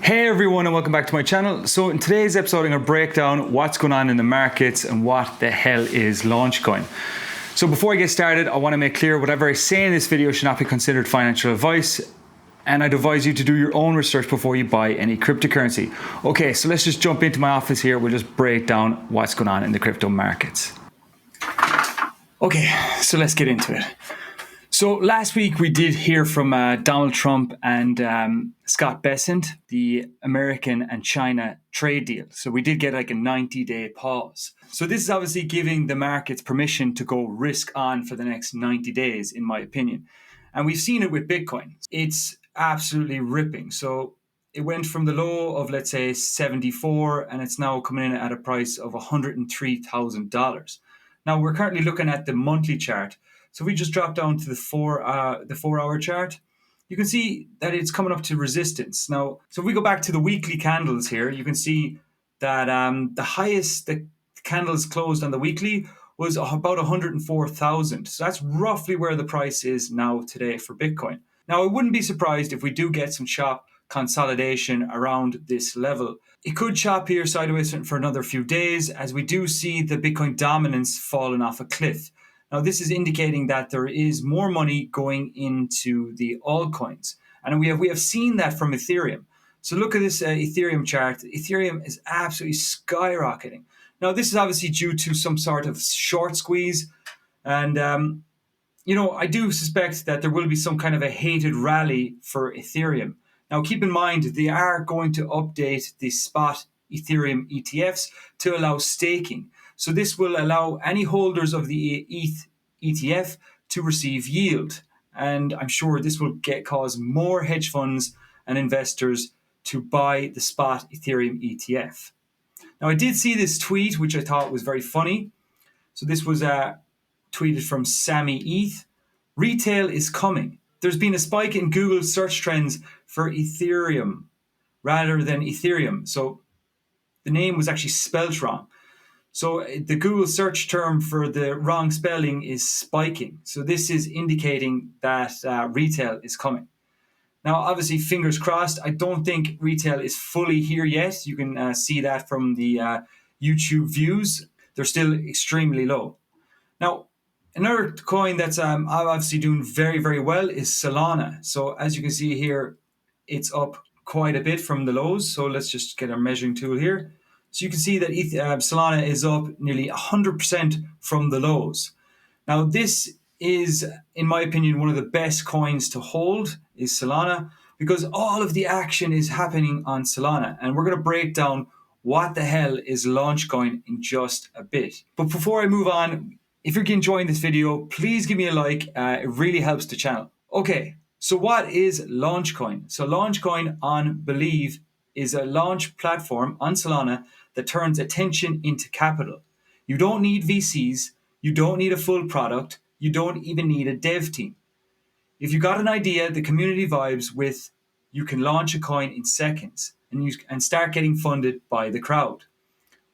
Hey everyone, and welcome back to my channel. So in today's episode, I'm going to break down what's going on in the markets and what the hell is Launchcoin. So before I get started, I want to make clear whatever I say in this video should not be considered financial advice, and I'd advise you to do your own research before you buy any cryptocurrency. Okay, so let's just jump into my office here. We'll just break down what's going on in the crypto markets. Okay, so let's get into it. So last week we did hear from Donald Trump and Scott Bessent, the American and China trade deal. So we did get like a 90-day pause. So this is obviously giving the markets permission to go risk on for the next 90 days, in my opinion. And we've seen it with Bitcoin. It's absolutely ripping. So it went from the low of, let's say, 74, and it's now coming in at a price of $103,000. Now we're currently looking at the monthly chart. So if we just drop down to the 4-hour chart, you can see that it's coming up to resistance. Now, so if we go back to the weekly candles here, you can see that the highest the candles closed on the weekly was about 104,000. So that's roughly where the price is now today for Bitcoin. Now, I wouldn't be surprised if we do get some sharp consolidation around this level. It could chop here sideways for another few days, as we do see the Bitcoin dominance falling off a cliff. Now, this is indicating that there is more money going into the altcoins. And we have seen that from Ethereum. So look at this Ethereum chart. Ethereum is absolutely skyrocketing. Now, this is obviously due to some sort of short squeeze. And, I do suspect that there will be some kind of a hated rally for Ethereum. Now, keep in mind, they are going to update the spot Ethereum ETFs to allow staking. So this will allow any holders of the ETH ETF to receive yield. And I'm sure this will cause more hedge funds and investors to buy the spot Ethereum ETF. Now, I did see this tweet, which I thought was very funny. So this was tweeted from Sammy ETH. Retail is coming. There's been a spike in Google search trends for Ethereum rather than Ethereum. So the name was actually spelled wrong. So the Google search term for the wrong spelling is spiking. So this is indicating that retail is coming. Now, obviously, fingers crossed. I don't think retail is fully here yet. You can see that from the YouTube views. They're still extremely low. Now, another coin that's obviously doing very, very well is Solana. So as you can see here, it's up quite a bit from the lows. So let's just get our measuring tool here. So you can see that Solana is up nearly 100% from the lows. Now, this is, in my opinion, one of the best coins to hold is Solana, because all of the action is happening on Solana. And we're going to break down what the hell is Launchcoin in just a bit. But before I move on, if you're enjoying this video, please give me a like. It really helps the channel. Okay, so what is Launchcoin? So Launchcoin on Believe is a launch platform on Solana that turns attention into capital. You don't need VCs. You don't need a full product. You don't even need a dev team. If you got an idea the community vibes with, you can launch a coin in seconds and start getting funded by the crowd.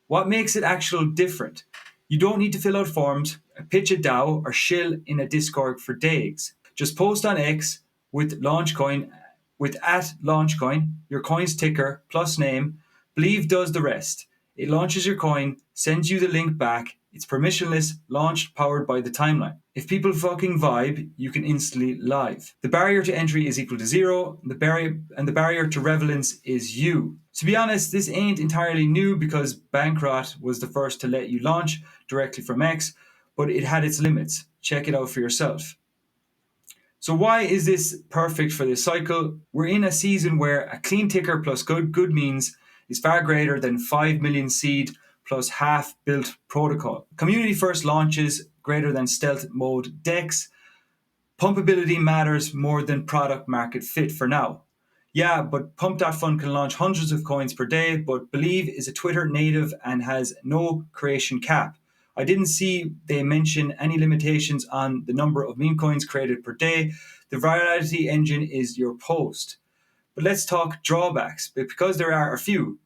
What makes it actually different? You don't need to fill out forms, pitch a DAO, or shill in a Discord for days. Just post on X with Launchcoin, with @Launchcoin, your coin's ticker plus name. Believe does the rest. It launches your coin, sends you the link back. It's permissionless, launched, powered by the timeline. If people fucking vibe, you can instantly live. The barrier to entry is equal to 0. The barrier to relevance is you. To be honest, this ain't entirely new because Bankrot was the first to let you launch directly from X, but it had its limits. Check it out for yourself. So why is this perfect for this cycle? We're in a season where a clean ticker plus good means is far greater than 5 million seed plus half-built protocol. Community first launches greater than stealth mode DEX. Pumpability matters more than product market fit for now. Yeah, but Pump.fund can launch hundreds of coins per day, but Believe is a Twitter native and has no creation cap. I didn't see they mention any limitations on the number of meme coins created per day. The virality engine is your post. But let's talk drawbacks, because there are a few.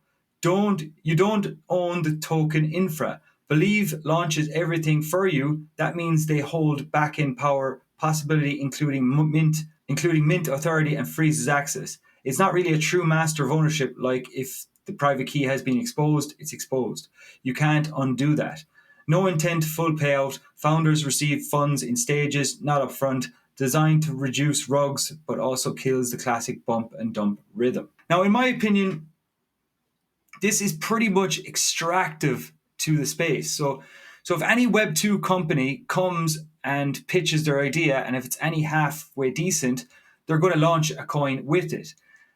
You don't own the token infra. Believe launches everything for you. That means they hold back-end power possibility, including mint authority, and freezes access. It's not really a true master of ownership. Like if the private key has been exposed, it's exposed. You can't undo that. No intent full payout. Founders receive funds in stages, not upfront, designed to reduce rugs, but also kills the classic bump and dump rhythm. Now, in my opinion, this is pretty much extractive to the space. So if any Web2 company comes and pitches their idea, and if it's any halfway decent, they're going to launch a coin with it.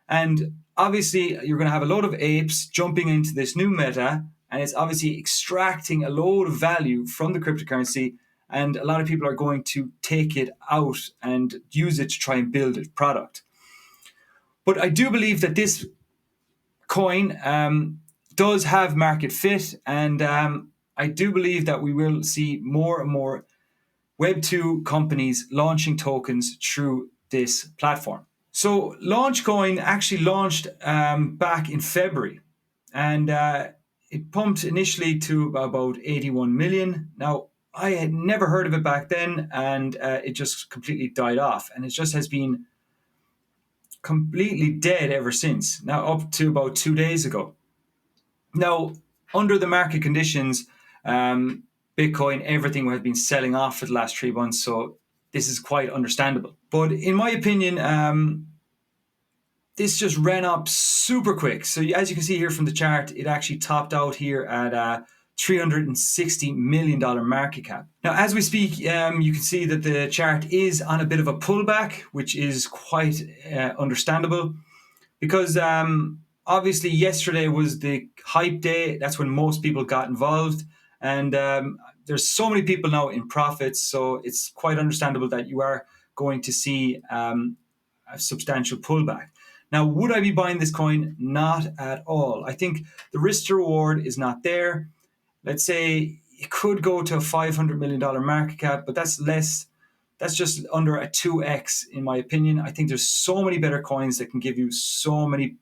And obviously, you're going to have a load of apes jumping into this new meta, and it's obviously extracting a load of value from the cryptocurrency. And a lot of people are going to take it out and use it to try and build a product. But I do believe that this coin does have market fit, and I do believe that we will see more and more Web2 companies launching tokens through this platform. So Launchcoin actually launched back in February, and it pumped initially to about 81 million. Now, I had never heard of it back then, and it just completely died off, and it just has been completely dead ever since. Now, up to about 2 days ago. Now, under the market conditions, Bitcoin, everything has been selling off for the last 3 months, so this is quite understandable. But in my opinion, this just ran up super quick. So as you can see here from the chart, it actually topped out here at $360 million market cap. Now, as we speak, you can see that the chart is on a bit of a pullback, which is quite understandable because obviously yesterday was the hype day. That's when most people got involved. And there's so many people now in profits. So it's quite understandable that you are going to see a substantial pullback. Now, would I be buying this coin? Not at all. I think the risk to reward is not there. Let's say it could go to a $500 million market cap, but that's less. That's just under a 2x, in my opinion. I think there's so many better coins that can give you there's so many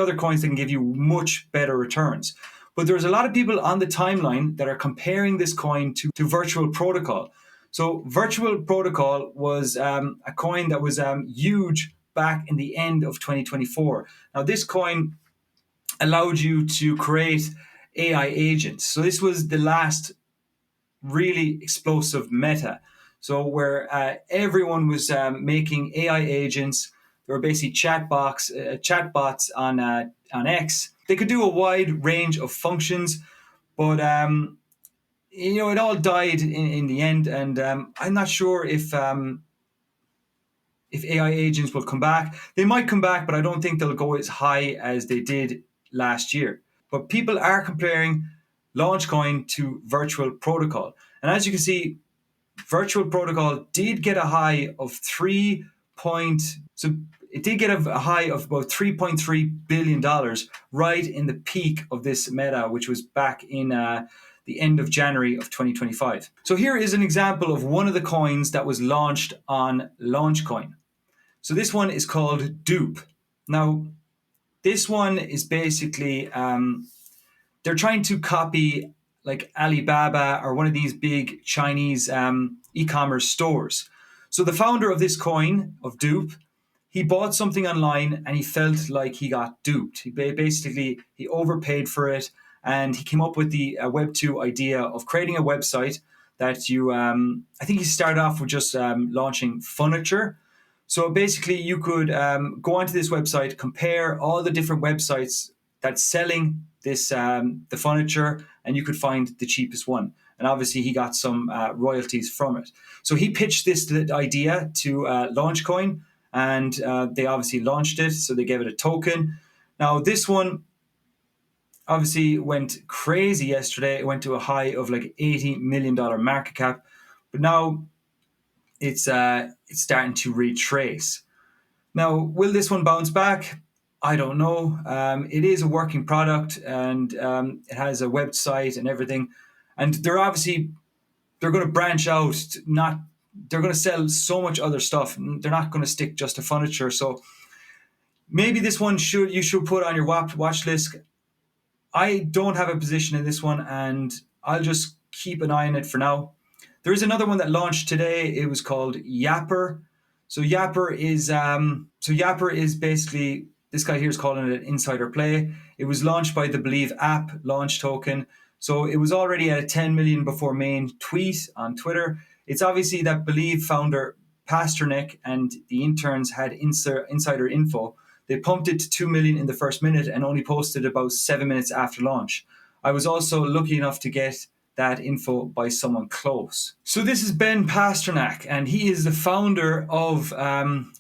other coins that can give you much better returns. But there's a lot of people on the timeline that are comparing this coin to Virtual Protocol. So Virtual Protocol was a coin that was huge back in the end of 2024. Now, this coin allowed you to create AI agents. So this was the last really explosive meta. So where everyone was making AI agents. They were basically chatbots on X. They could do a wide range of functions, but it all died in the end. And I'm not sure if AI agents will come back. They might come back, but I don't think they'll go as high as they did last year. But people are comparing Launchcoin to Virtual Protocol. And as you can see, Virtual Protocol did get a high of it did get a high of about $3.3 billion right in the peak of this meta, which was back in the end of January of 2025. So here is an example of one of the coins that was launched on Launchcoin. So this one is called Dupe. Now, this one is basically, they're trying to copy like Alibaba or one of these big Chinese e-commerce stores. So the founder of this coin, of Dupe, he bought something online and he felt like he got duped. He overpaid for it, and he came up with the Web2 idea of creating a website that you, I think he started off with just launching furniture. So basically you could go onto this website, compare all the different websites that's selling this the furniture, and you could find the cheapest one. And obviously he got some royalties from it. So he pitched this idea to Launchcoin, and they obviously launched it. So they gave it a token. Now this one obviously went crazy yesterday. It went to a high of like $80 million market cap, but now it's starting to retrace. Now, will this one bounce back? I don't know. It is a working product, and it has a website and everything. And they're going to branch out. They're going to sell so much other stuff. They're not going to stick just to furniture. So maybe this one you should put on your watch list. I don't have a position in this one, and I'll just keep an eye on it for now. There is another one that launched today. It was called Yapper. So Yapper is So Yapper is basically, this guy here is calling it an insider play. It was launched by the Believe app launch token. So it was already at a 10 million before main tweet on Twitter. It's obviously that Believe founder Pasternak and the interns had insider info. They pumped it to 2 million in the first minute and only posted about 7 minutes after launch. I was also lucky enough to get that info by someone close. So this is Ben Pasternak, and he is the founder of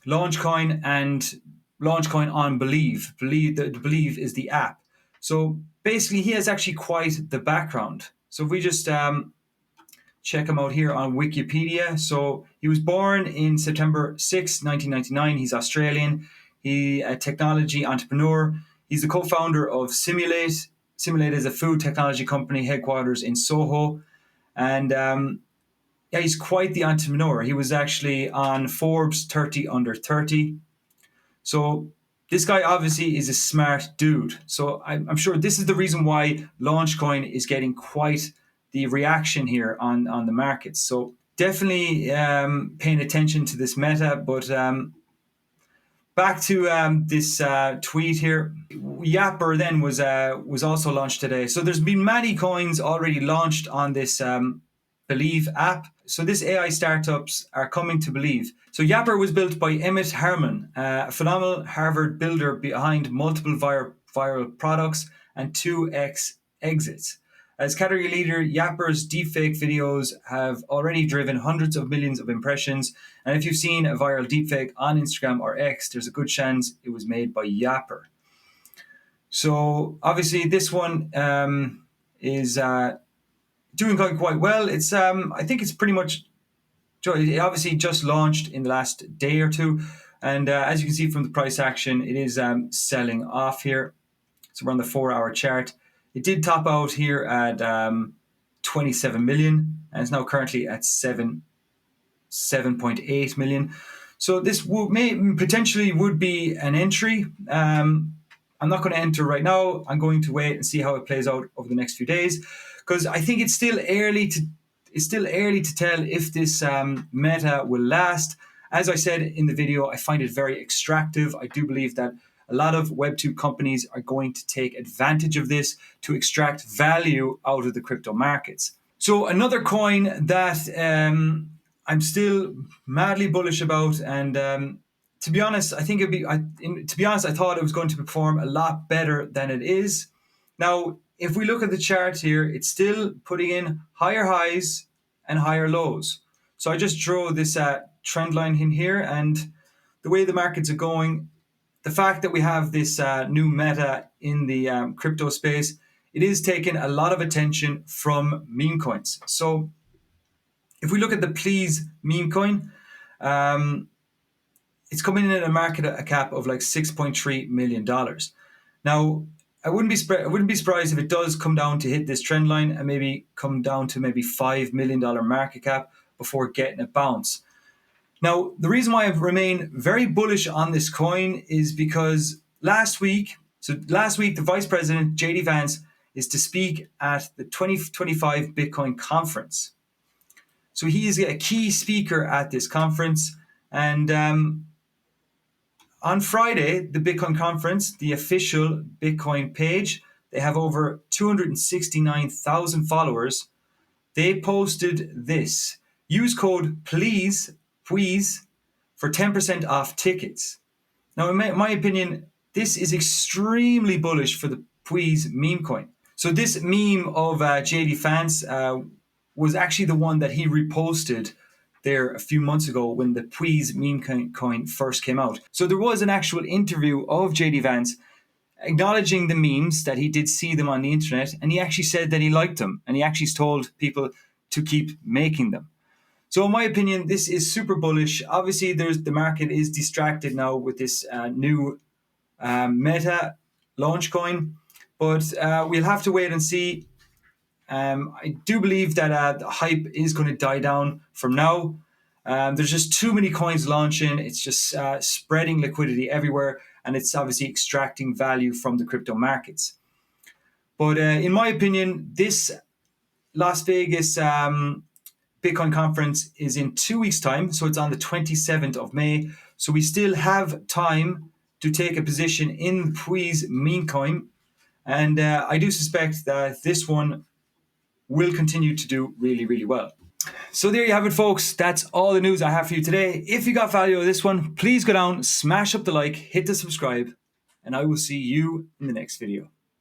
Launchcoin and Launchcoin on Believe. Believe is the app. So basically, he has actually quite the background. So if we just check him out here on Wikipedia. So he was born in September 6, 1999. He's Australian. He's a technology entrepreneur. He's the co-founder of Simulate. Simulate is a food technology company headquarters in Soho. And yeah, he's quite the entrepreneur. He was actually on Forbes 30 Under 30. So this guy obviously is a smart dude. So I'm sure this is the reason why Launchcoin is getting quite the reaction here on the markets. So definitely paying attention to this meta. But back to this tweet here. Yapper then was also launched today. So there's been many coins already launched on this Believe app. So this AI startups are coming to Believe. So Yapper was built by Emmett Harmon, a phenomenal Harvard builder behind multiple viral products and 2x exits. As category leader, Yapper's deepfake videos have already driven hundreds of millions of impressions. And if you've seen a viral deepfake on Instagram or X, there's a good chance it was made by Yapper. So obviously this one is doing quite well. It's I think it's pretty much, it obviously just launched in the last day or two. And as you can see from the price action, it is selling off here. So we're on the 4-hour chart. It did top out here at 27 million, and it's now currently at 7.8 million. So this potentially would be an entry. I'm not going to enter right now. I'm going to wait and see how it plays out over the next few days, because I think it's still early to tell if this meta will last. As I said in the video, I find it very extractive. I do believe that a lot of Web2 companies are going to take advantage of this to extract value out of the crypto markets. So another coin that I'm still madly bullish about, and to be honest, I think I thought it was going to perform a lot better than it is. Now, if we look at the chart here, it's still putting in higher highs and higher lows. So I just drew this trend line in here, and the way the markets are going, the fact that we have this new meta in the crypto space, it is taking a lot of attention from meme coins. So if we look at the Please meme coin, it's coming in at a market cap of like $6.3 million. Now, I wouldn't be surprised if it does come down to hit this trend line and maybe come down to maybe $5 million market cap before getting a bounce. Now, the reason why I've remained very bullish on this coin is because last week, the Vice President, JD Vance, is to speak at the 2025 Bitcoin conference. So he is a key speaker at this conference. And on Friday, the Bitcoin conference, the official Bitcoin page, they have over 269,000 followers. They posted this: use code PLEASE for 10% off tickets. Now, in my opinion, this is extremely bullish for the Please meme coin. So this meme of JD Vance was actually the one that he reposted there a few months ago when the Please meme coin first came out. So there was an actual interview of JD Vance acknowledging the memes, that he did see them on the internet, and he actually said that he liked them, and he actually told people to keep making them. So in my opinion, this is super bullish. Obviously, the market is distracted now with this new meta launch coin, but we'll have to wait and see. I do believe that the hype is going to die down from now. There's just too many coins launching. It's just spreading liquidity everywhere, and it's obviously extracting value from the crypto markets. But in my opinion, this Las Vegas Bitcoin conference is in 2 weeks' time. So it's on the 27th of May. So we still have time to take a position in Pui's meme coin. And I do suspect that this one will continue to do really, really well. So there you have it, folks. That's all the news I have for you today. If you got value out of this one, please go down, smash up the like, hit the subscribe, and I will see you in the next video.